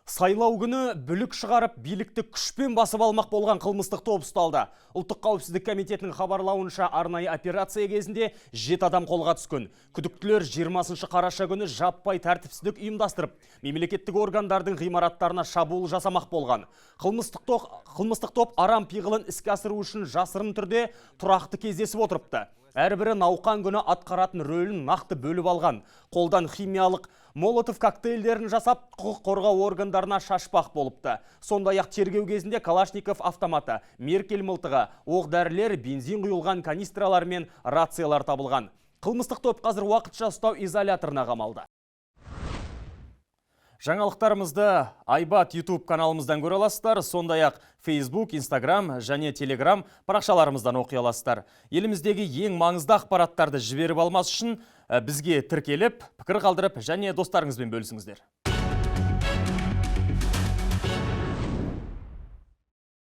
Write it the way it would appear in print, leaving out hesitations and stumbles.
Сайлау күні бүлік шығарып, билікті күшпен басып алмақ болған қылмыстық топ ұсталды. Ұлттық қауіпсіздік комитетінің хабарлауынша арнайы операция кезінде 7 адам қолға түскен. Күдіктілер 20 қараша күні жаппай тәртіпсіздік ұйымдастырып, мемлекеттік органдардың ғимараттарына шабуыл жасамақ болған. Қылмыстық топ арам пиғылын іске асыру үшін жасырын түрде тұрақты кездесіп отырыпты. Әрбірі науқан күні атқаратын рөлін нақты бөліп алған. Қолдан химиялық молотов коктейльдерін жасап, құқық қорғау органдарына шашпақ болыпты. Сондай-ақ тергеу кезінде Калашников автоматы, Меркель мылтығы, оқ-дәрілер, бензин құйылған канистралар мен рациялар табылған. Қылмыстық топ қазір уақытша ұстау изоляторына қамалды. Жаңалықтарымызды Айбат YouTube каналымыздан көре аласыздар, сондай-ақ Facebook, Instagram және Telegram парақшаларымыздан оқи аласыздар. Еліміздегі ең маңызды ақпараттарды жіберіп алмас үшін бізге тіркеліп, пікір қалдырып және достарыңызбен бөлісіңіздер.